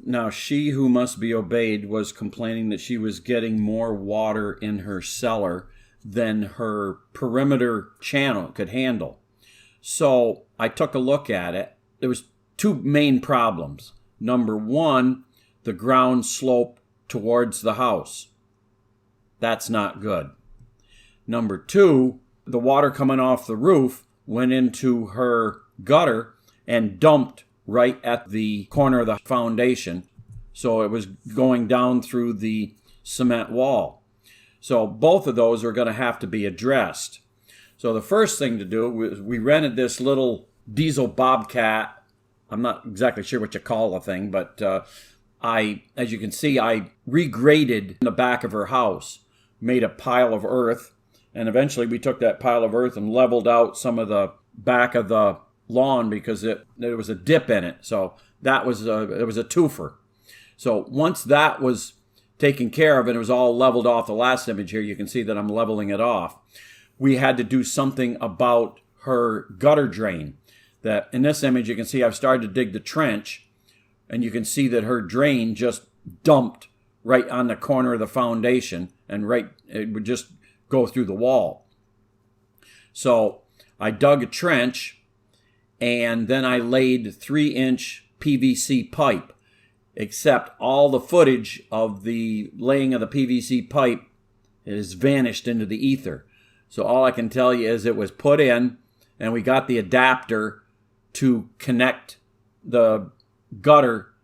Now, she who must be obeyed was complaining that she was getting more water in her cellar than her perimeter channel could handle. So I took a look at it. There was two main problems. Number one, the ground sloped towards the house. That's not good. Number two, the water coming off the roof went into her gutter and dumped right at the corner of the foundation. So it was going down through the cement wall. So both of those are going to have to be addressed. So the first thing to do was we rented this little diesel bobcat. I'm not exactly sure what you call the thing, but as you can see, I regraded the back of her house, made a pile of earth, and eventually we took that pile of earth and leveled out some of the back of the lawn because there was a dip in it. So it was a twofer. So once that was taken care of and it was all leveled off, the last image here, you can see that I'm leveling it off. We had to do something about her gutter drain. That in this image, you can see I've started to dig the trench, and you can see that her drain just dumped right on the corner of the foundation, and it would just go through the wall. So I dug a trench, and then I laid 3-inch PVC pipe, except all the footage of the laying of the PVC pipe is vanished into the ether. So all I can tell you is it was put in, and we got the adapter to connect the gutter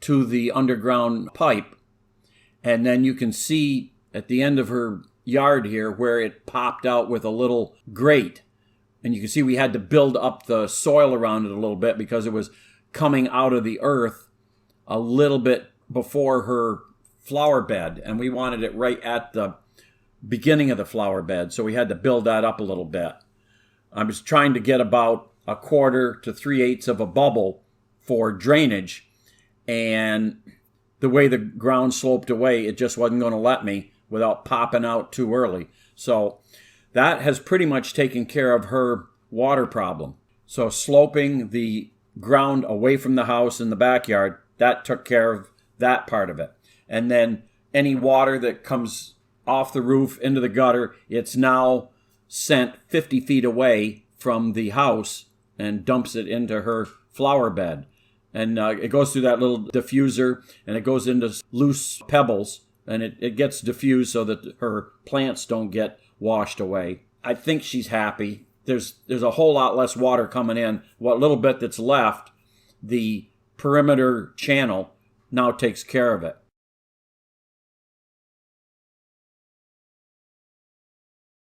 to the underground pipe. And then you can see at the end of her yard here where it popped out with a little grate. And you can see we had to build up the soil around it a little bit because it was coming out of the earth a little bit before her flower bed. And we wanted it right at the beginning of the flower bed. So we had to build that up a little bit. I was trying to get about 1/4 to 3/8 of a bubble for drainage. And the way the ground sloped away, it just wasn't going to let me without popping out too early. So that has pretty much taken care of her water problem. So sloping the ground away from the house in the backyard, that took care of that part of it. And then any water that comes off the roof into the gutter, it's now sent 50 feet away from the house and dumps it into her flower bed. And it goes through that little diffuser, and it goes into loose pebbles, and it gets diffused so that her plants don't get washed away. I think she's happy. There's a whole lot less water coming in. What little bit that's left, the perimeter channel now takes care of it.